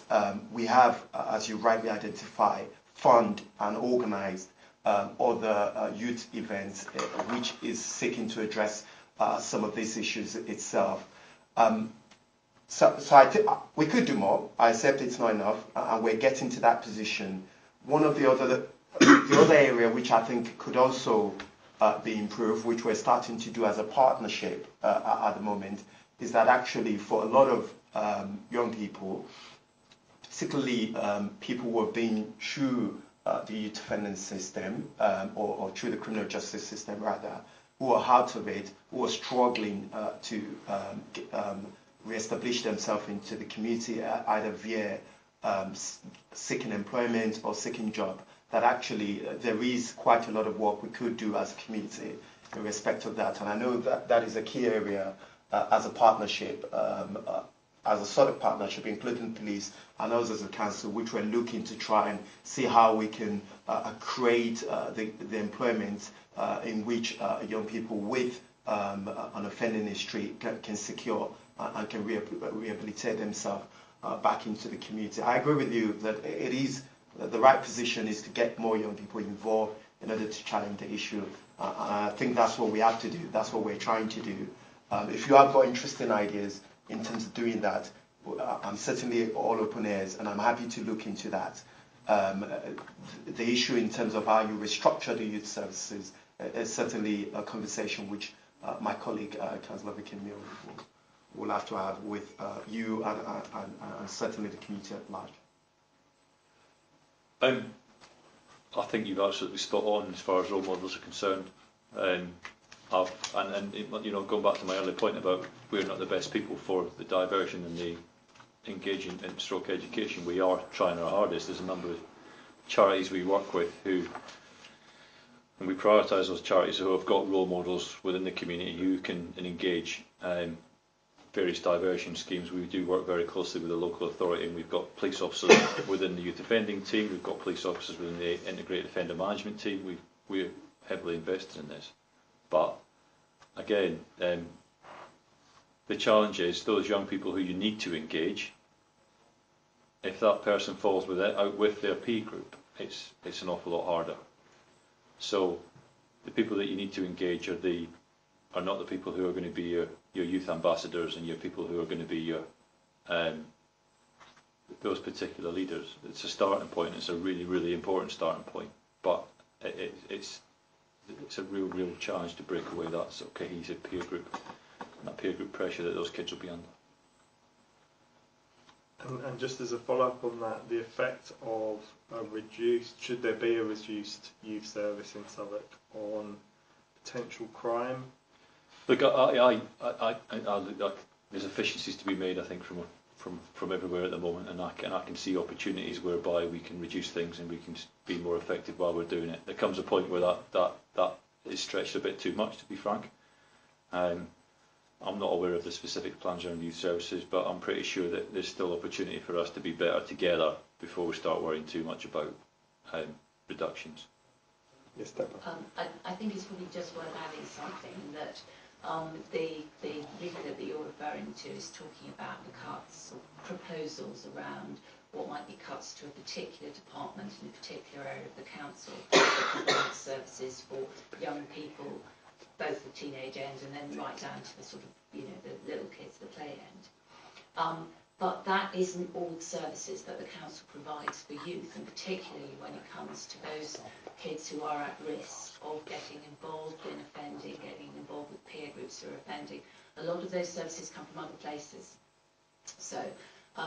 we have, as you rightly identify, fund and organise other youth events which is seeking to address some of these issues itself. So I think we could do more. I accept it's not enough, and we're getting to that position. One of the other area which I think could also be improved, which we're starting to do as a partnership at the moment, is that actually for a lot of young people, particularly people who have been through the youth defendant system or through the criminal justice system rather, who are out of it, who are struggling to re-establish themselves into the community either via seeking employment or seeking job, that actually there is quite a lot of work we could do as a community in respect of that. And I know that that is a key area as a partnership, as a sort of partnership, including police and us as a council, which we're looking to try and see how we can create the employment in which young people with an offending history can secure and can rehabilitate themselves back into the community. I agree with you that it is the right position is to get more young people involved in order to challenge the issue. I think that's what we have to do. That's what we're trying to do. If you have got interesting ideas in terms of doing that, I'm certainly all open ears, and I'm happy to look into that. The issue in terms of how you restructure the youth services is certainly a conversation which my colleague, Councillor Vicky Mills, will have to have with you and certainly the community at large. I think you've absolutely spot on as far as role models are concerned. And going back to my earlier point about we're not the best people for the diversion and the engaging in stroke education, we are trying our hardest. There's a number of charities we work with and we prioritise those charities who have got role models within the community who can engage various diversion schemes. We do work very closely with the local authority, and we've got police officers within the youth offending team, we've got police officers within the integrated offender management team. We're heavily invested in this. But again, the challenge is those young people who you need to engage, if that person falls out with their peer group, it's an awful lot harder. So the people that you need to engage are not the people who are going to be your youth ambassadors and your people who are going to be your those particular leaders. It's a starting point. It's a really, really important starting point. But it's a real challenge to break away that sort of cohesive peer group. that peer group pressure that those kids will be under. And just as a follow-up on that, the effect of should there be a reduced youth service in Southwark on potential crime? Look, there's efficiencies to be made, I think, from everywhere at the moment, and I can see opportunities whereby we can reduce things and we can be more effective while we're doing it. There comes a point where that is stretched a bit too much, to be frank. I'm not aware of the specific plans around youth services, but I'm pretty sure that there's still opportunity for us to be better together before we start worrying too much about reductions. Yes, Deborah. I think it's probably just worth adding something that the leaflet that you're referring to is talking about the cuts or proposals around what might be cuts to a particular department in a particular area of the council that provides services for young people, both the teenage end and then right down to the sort of, the little kids, the play end. But that isn't all the services that the council provides for youth, and particularly when it comes to those kids who are at risk of getting involved in offending, getting involved with peer groups who are offending. A lot of those services come from other places. So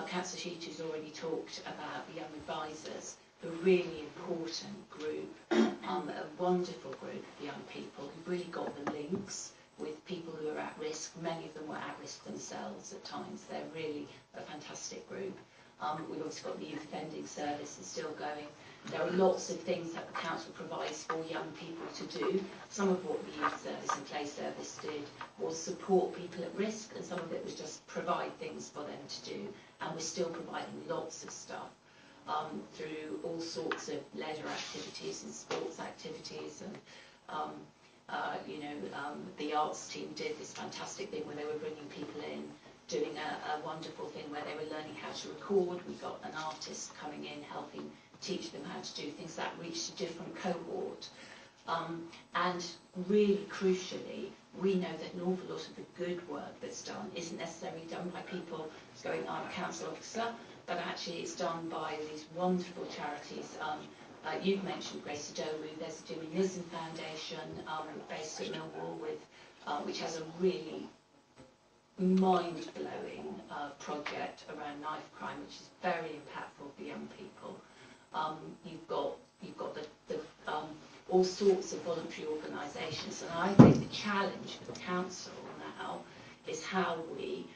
Councillor Sheetu's already talked about the Young Advisors, a really important group, a wonderful group of young people who've really got the links with people who are at risk. Many of them were at risk themselves at times. They're really a fantastic group. We've also got the Youth Offending Service is still going. There are lots of things that the council provides for young people to do. Some of what the Youth Service and Play Service did was support people at risk, and some of it was just provide things for them to do. And we're still providing lots of stuff through all sorts of leisure activities and sports activities, and the arts team did this fantastic thing where they were bringing people in, doing a wonderful thing where they were learning how to record. We got an artist coming in, helping teach them how to do things that reached a different cohort. And really crucially, we know that an awful lot of the good work that's done isn't necessarily done by people going, I'm a council officer, but actually it's done by these wonderful charities. You've mentioned Grace Adowu. There's the Jimmy Nissen Foundation based at Millwall, which has a really mind-blowing project around knife crime, which is very impactful for young people. You've got the all sorts of voluntary organisations, and I think the challenge for the council now is how we,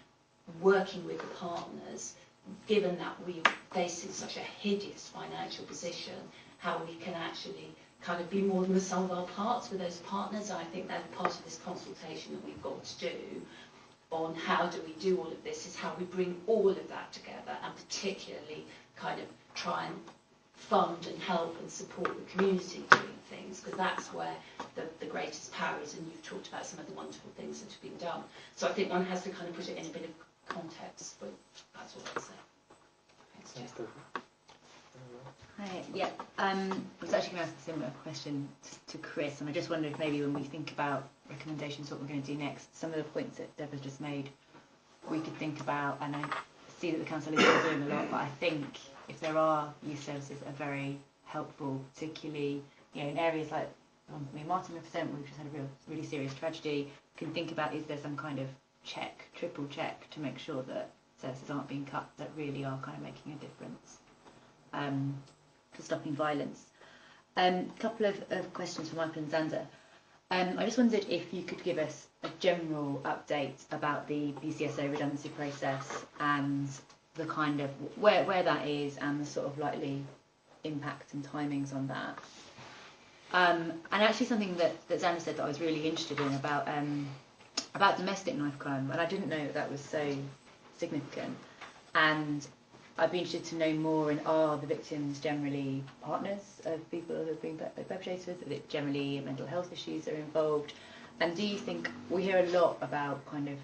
working with the partners, given that we're facing such a hideous financial position, how we can actually kind of be more than the sum of our parts with those partners. And I think that's part of this consultation that we've got to do on how do we do all of this, is how we bring all of that together, and particularly kind of try and fund and help and support the community doing things, because that's where the greatest power is, and you've talked about some of the wonderful things that have been done. So I think one has to kind of put it in a bit of context, but that's what I'd say. Thanks, Jeff. Hi, yeah, I was actually going to ask a similar question to Chris, and I just wondered if maybe when we think about recommendations, what we're going to do next, some of the points that Deborah's just made, we could think about, and I see that the council is doing a lot, but I think if there are youth services that are very helpful, particularly in areas like the one for me, Martin represent, we've just had a really serious tragedy, can think about, is there some kind of check, triple check, to make sure that services aren't being cut that really are kind of making a difference to stopping violence. A couple of questions from Michael and Xander. I just wondered if you could give us a general update about the BCSO redundancy process and the kind of where that is and the sort of likely impact and timings on that. And actually something that Xander said that I was really interested in about domestic knife crime, and I didn't know that was so significant. And I'd be interested to know more, and are the victims generally partners of people who have been perpetrators? Are it generally mental health issues that are involved? And do you think, we hear a lot about kind of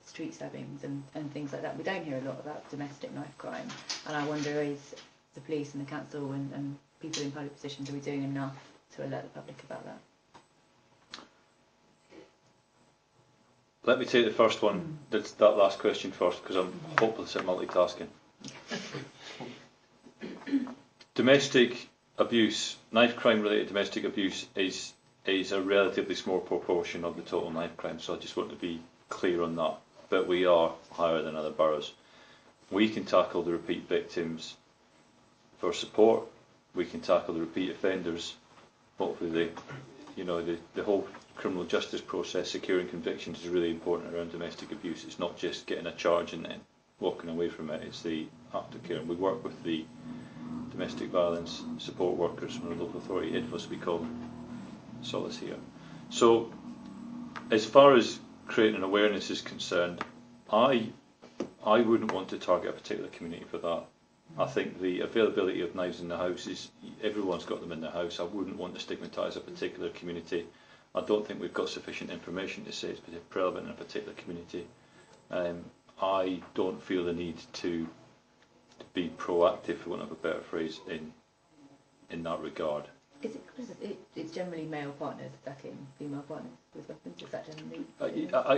street stabbings and things like that. We don't hear a lot about domestic knife crime. And I wonder, is the police and the council and people in public positions, are we doing enough to alert the public about that? Let me take the first one, that last question first, because I'm hopeless at multitasking. Domestic abuse, knife crime related domestic abuse is is a relatively small proportion of the total knife crime, so I just want to be clear on that. But we are higher than other boroughs. We can tackle the repeat victims for support. We can tackle the repeat offenders. Hopefully, the whole criminal justice process, securing convictions, is really important around domestic abuse. It's not just getting a charge and then walking away from it. It's the aftercare. And we work with the domestic violence support workers from the local authority, IDFOS we call them, Solace here. So, as far as creating awareness is concerned, I wouldn't want to target a particular community for that. I think the availability of knives in the house is, everyone's got them in their house. I wouldn't want to stigmatise a particular community. I don't think we've got sufficient information to say it's relevant in a particular community. I don't feel the need to be proactive, for want of a better phrase, in that regard. Is it's generally male partners attacking female partners with weapons? Is that generally?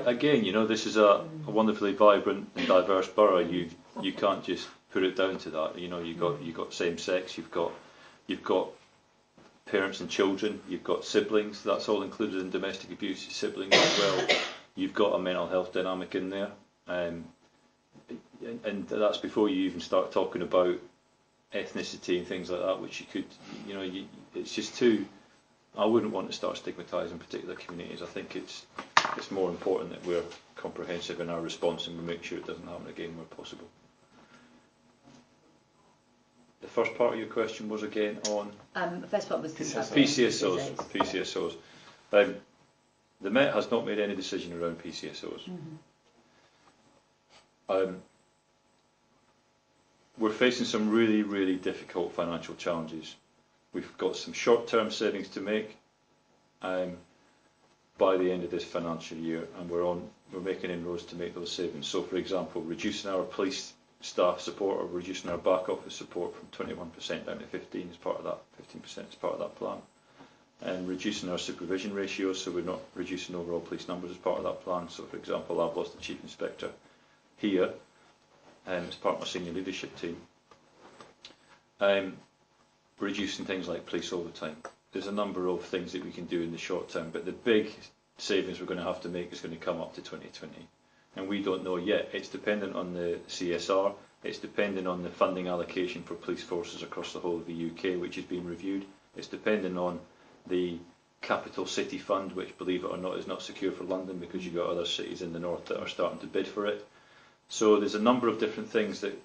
Again, this is a wonderfully vibrant and diverse borough. You can't just put it down to that. You've got same sex. You've got parents and children. You've got siblings. That's all included in domestic abuse. Siblings as well. You've got a mental health dynamic in there, and that's before you even start talking about ethnicity and things like that, which you could, it's just too. I wouldn't want to start stigmatising particular communities. I think it's more important that we're comprehensive in our response and we make sure it doesn't happen again where possible. The first part of your question was again on the first part was PCSOs. PCSOs. The Met has not made any decision around PCSOs. We're facing some really, really difficult financial challenges. We've got some short-term savings to make by the end of this financial year, and we're making inroads to make those savings. So, for example, reducing our police staff support or reducing our back office support from 21% down to 15% as part of that. 15% as part of that plan, and reducing our supervision ratios, so we're not reducing overall police numbers as part of that plan. So, for example, I've lost the chief inspector here. As part of my senior leadership team, reducing things like police overtime. There's a number of things that we can do in the short term, but the big savings we're going to have to make is going to come up to 2020, and we don't know yet. It's dependent on the CSR, it's dependent on the funding allocation for police forces across the whole of the UK, which is being reviewed. It's dependent on the Capital City Fund, which, believe it or not, is not secure for London because you've got other cities in the north that are starting to bid for it. So there's a number of different things that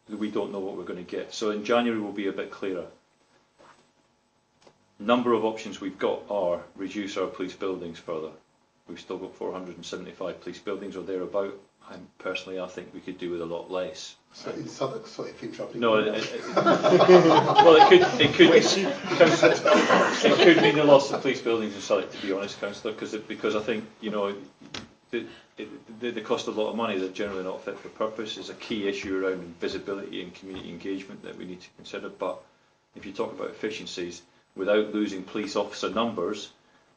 we don't know what we're going to get. So in January we'll be a bit clearer. Number of options we've got are reduce our police buildings further. We've still got 475 police buildings or thereabout. Personally, I think we could do with a lot less. So in Southwark, sorry if interrupting. No, well, it could mean the loss of police buildings in Southwark, to be honest, Councillor, because I think they cost a lot of money. They're generally not fit for purpose. There's a key issue around visibility and community engagement that we need to consider. But if you talk about efficiencies without losing police officer numbers,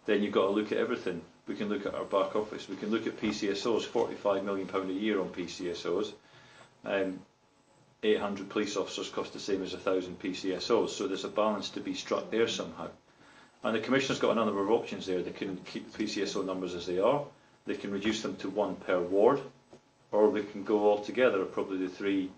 then you've got to look at everything. We can look at our back office. We can look at PCSOs. £45 million a year on PCSOs. 800 police officers cost the same as 1,000 PCSOs. So there's a balance to be struck there somehow. And the Commissioner's got a number of options there. They can keep the PCSO numbers as they are. They can reduce them to one per ward, or they can go all together. Probably the three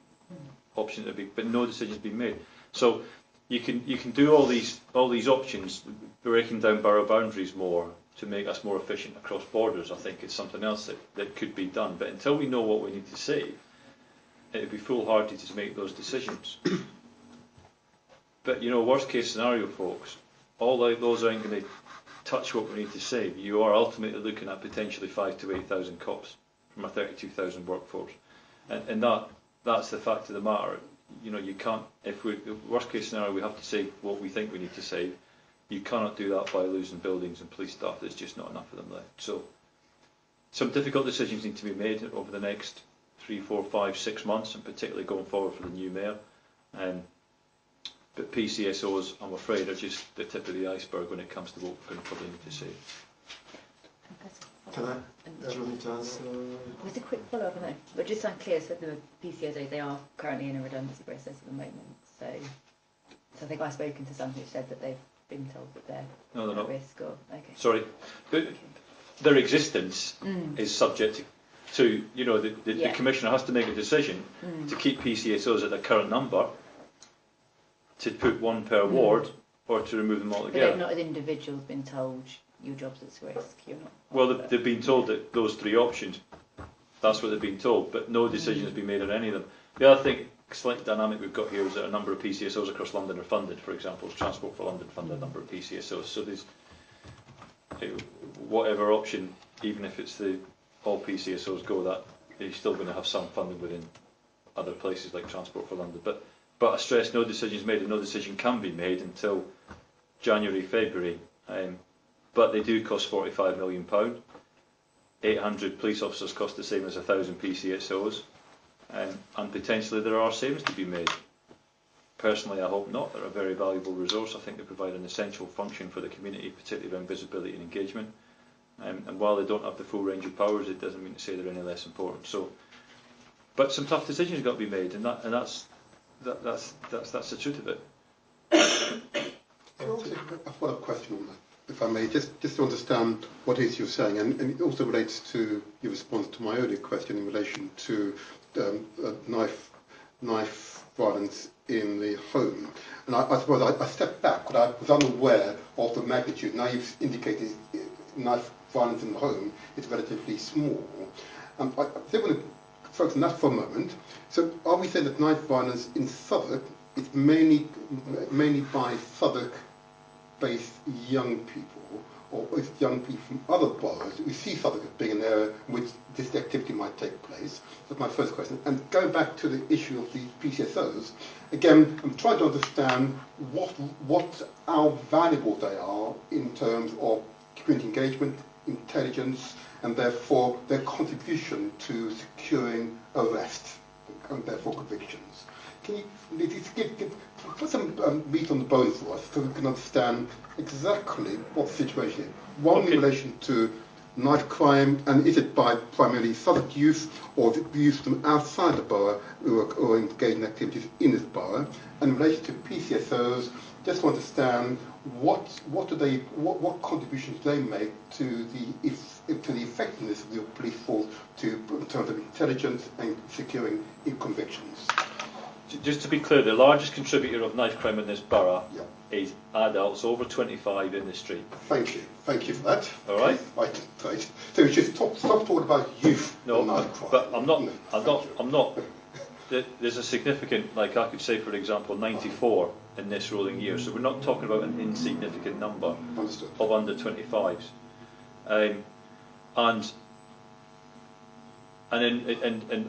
options that but no decision's been made. So you can do all these options, breaking down borough boundaries more to make us more efficient across borders. I think it's something else that could be done. But until we know what we need to save, it would be foolhardy to make those decisions. But worst case scenario, folks, all those aren't going to touch what we need to save. You are ultimately looking at potentially 5,000 to 8,000 cops from a 32,000 workforce, and that's the fact of the matter. You can't, worst case scenario, we have to save what we think we need to save. You cannot do that by losing buildings and police staff. There's just not enough of them left. So some difficult decisions need to be made over the next 3, 4, 5, 6 months, and particularly going forward for the new mayor. But PCSOs, I'm afraid, are just the tip of the iceberg when it comes to what we're going to probably need to save. Can I? Do you want me to answer? Just a quick follow-up on that. But just so I'm clear, so the PCSOs, they are currently in a redundancy process at the moment. So I think I've spoken to some who said that they've been told that they're No, they're at not. risk? Or okay. Sorry, but their existence is subject to the commissioner has to make a decision to keep PCSOs at their current number, to put one per ward, or to remove them But altogether. they've not as individuals been told your job's at risk. You're not. Well, they've been told that those three options. That's what they've been told, but no decision has been made on any of them. The other thing, slight dynamic we've got here is that a number of PCSOs across London are funded. For example, Transport for London funded a number of PCSOs. So there's whatever option, even if it's the all PCSOs go, that you're still going to have some funding within other places like Transport for London. But I stress no decision is made, and no decision can be made until January, February. But they do cost £45 million. 800 police officers cost the same as 1,000 PCSOs, and potentially there are savings to be made. Personally, I hope not. They're a very valuable resource. I think they provide an essential function for the community, particularly around visibility and engagement. And while they don't have the full range of powers, it doesn't mean to say they're any less important. So, but some tough decisions have got to be made, and that's the truth of it. A follow-up question on that, if I may, just to understand what it is you're saying, and it also relates to your response to my earlier question in relation to knife violence in the home. And I suppose I stepped back, but I was unaware of the magnitude. Now you've indicated knife violence in the home is relatively small. I think we're going to focus on that for a moment. So are we saying that knife violence in Southwark is mainly by Southwark-based young people, or is it young people from other boroughs? We see Southwark as being an area in which this activity might take place. That's my first question. And going back to the issue of the PCSOs, again, I'm trying to understand how valuable they are in terms of community engagement, intelligence, and therefore their contribution to securing arrests and therefore convictions. Can you put some meat on the bone for us so we can understand exactly what the situation is? One, in relation to knife crime, and is it by primarily Southwark youth, or is it youth from outside the borough who are engaged in activities in this borough? And in relation to PCSOs, just to understand what contributions they make to the effectiveness of your police force in terms of intelligence and securing convictions. Just to be clear, the largest contributor of knife crime in this borough is adults over 25 in the street. Thank you for that. All right. Right. So we should stop talking about youth. No, knife crime. but I'm not. There's a significant, like I could say, for example, 94 in this rolling year. So we're not talking about an insignificant number of under 25s, and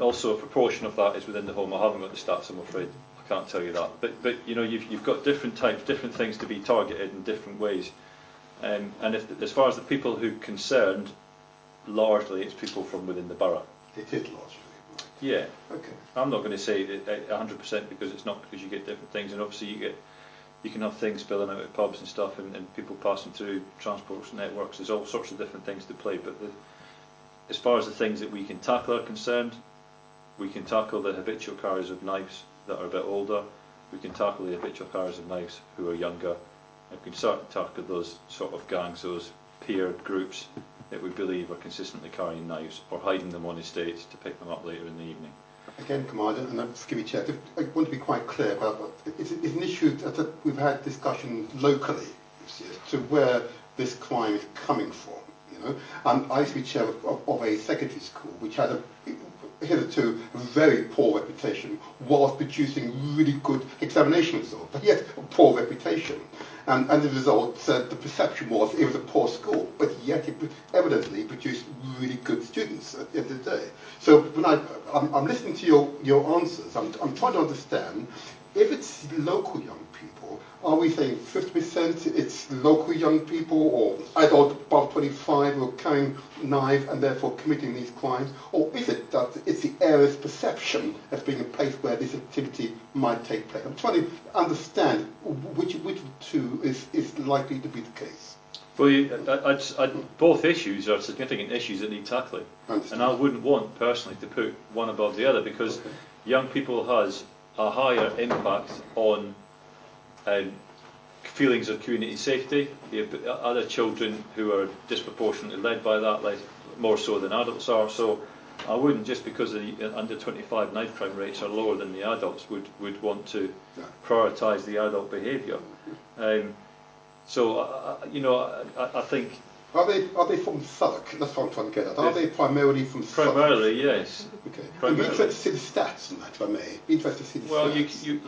also a proportion of that is within the home. I haven't got the stats, I'm afraid. I can't tell you that. But you've got different types, different things to be targeted in different ways. And as far as the people who are concerned, largely it's people from within the borough. It is largely. Yeah. Okay. I'm not going to say 100% because it's not, because you get different things, and obviously you can have things spilling out of pubs and stuff, and people passing through transport networks. There's all sorts of different things to play, but as far as the things that we can tackle are concerned, we can tackle the habitual carriers of knives that are a bit older. We can tackle the habitual carriers of knives who are younger. And we can start to tackle those sort of gangs, those peer groups that we believe are consistently carrying knives or hiding them on estates to pick them up later in the evening. Again, Commander, and forgive me, Chair, I want to be quite clear about it's an issue that we've had discussions locally as to where this crime is coming from. I used to be chair of a secondary school which had hitherto a very poor reputation, whilst producing really good examination results, but yet a poor reputation. And as a result, the perception was it was a poor school, but yet it evidently produced really good students at the end of the day. So when I'm listening to your answers, I'm trying to understand, if it's local young people, are we saying 50% it's local young people or adults above 25 who are carrying knives and therefore committing these crimes? Or is it that it's the area's perception as being a place where this activity might take place? I'm trying to understand which of the two is likely to be the case. Well, both issues are significant issues that need tackling. And I wouldn't want personally to put one above the other, because young people has a higher impact on feelings of community safety. Other children who are disproportionately led by that, like, more so than adults are. So I wouldn't, just because the under 25 knife crime rates are lower than the adults, would want to prioritise the adult behaviour. I think. Are they from Southwark? That's what I'm trying to get at. Are they primarily from Southwark? Primarily, yes. Okay. Primarily. I'd be interested to see the stats on that, if I may. Be interested to see the stats.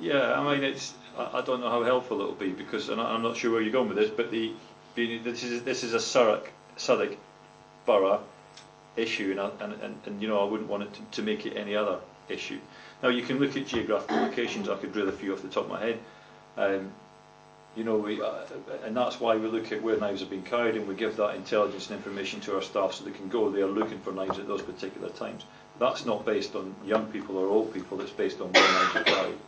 Yeah. I mean, I don't know how helpful it will be, because, and I'm not sure where you're going with this, but this is a Southwark Borough issue, and I wouldn't want it to make it any other issue. Now, you can look at geographical locations. I could drill a few off the top of my head. And that's why we look at where knives are being carried, and we give that intelligence and information to our staff so they can go there looking for knives at those particular times. That's not based on young people or old people, it's based on where knives are carried.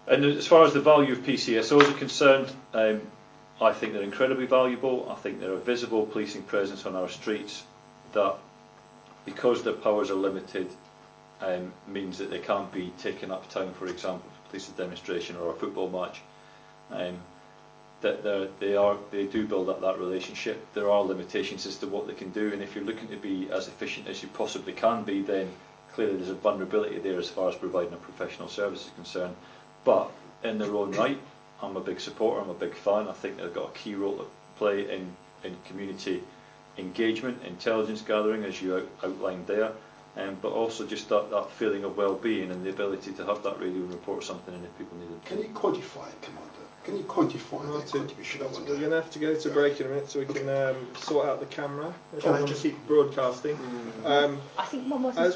And as far as the value of PCSOs are concerned, I think they're incredibly valuable. I think they're a visible policing presence on our streets that, because their powers are limited, means that they can't be taken uptown, for example, police a demonstration or a football match. They do build up that relationship. There are limitations as to what they can do, and if you're looking to be as efficient as you possibly can be, then clearly there's a vulnerability there as far as providing a professional service is concerned. But in their own right, I'm a big supporter, I'm a big fan. I think they've got a key role to play in community engagement, intelligence gathering, as you outlined there. But also just that feeling of well-being and the ability to have that radio and report something in if people need it. Can you quantify it, Commander? Can you quantify the contribution? We're going to have to go to break in a minute so we can sort out the camera. If I want to keep broadcasting. I think one more thing.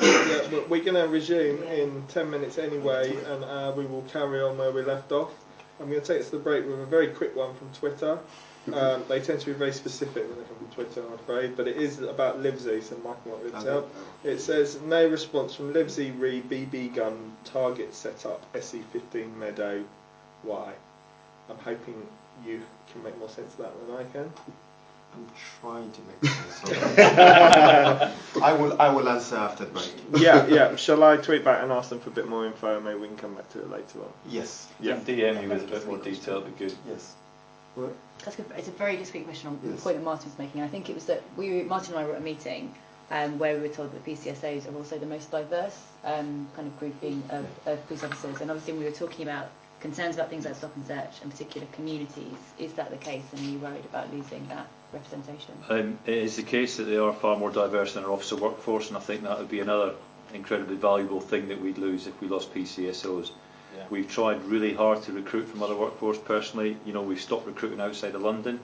We're going to resume in 10 minutes anyway, and we will carry on where we left off. I'm going to take us to the break with a very quick one from Twitter. They tend to be very specific when they come from Twitter, I'm afraid, but it is about Livesey, so Michael might be able to help. It says, no response from Livesey re BB gun target set up SE15 Meadow. Why? I'm hoping you can make more sense of that than I can. I'm trying to make sense of it. I will answer after the break. Yeah. Shall I tweet back and ask them for a bit more info, and maybe we can come back to it later on? Yes. Yeah. DM you with a bit more detail would be good. Yes. That's good. It's a very discreet question on the Yes. point that Martin was making. I think it was that Martin and I were at a meeting where we were told that PCSOs are also the most diverse kind of grouping of police officers, and obviously we were talking about concerns about things like stop and search and particular communities. Is that the case, and are you worried about losing that representation? It is the case that they are far more diverse than our officer workforce, and I think that would be another incredibly valuable thing that we'd lose if we lost PCSOs. Yeah. We've tried really hard to recruit from other workforce. Personally, we've stopped recruiting outside of London.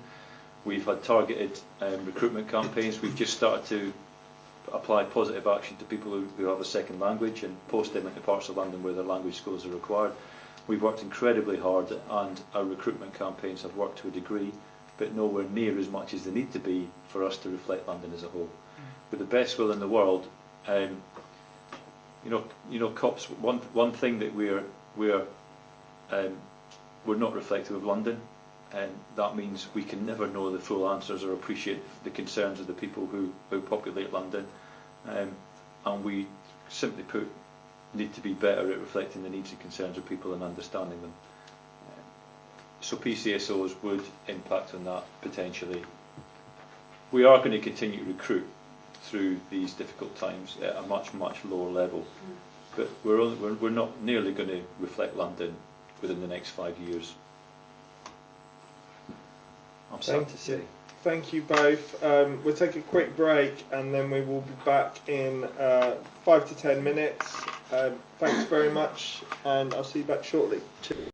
We've had targeted recruitment campaigns. We've just started to apply positive action to people who have a second language and post them into parts of London where their language skills are required. We've worked incredibly hard, and our recruitment campaigns have worked to a degree, but nowhere near as much as they need to be for us to reflect London as a whole. With the best will in the world, cops. One thing that we're not reflective of London, and that means we can never know the full answers or appreciate the concerns of the people who populate London, and we simply put need to be better at reflecting the needs and concerns of people and understanding them. So PCSOs would impact on that potentially. We are going to continue to recruit through these difficult times at a much lower level, but we're not nearly going to reflect London within the next 5 years. I'm sad to say. Thank you both. We'll take a quick break and then we will be back in 5 to 10 minutes. Thanks very much, and I'll see you back shortly.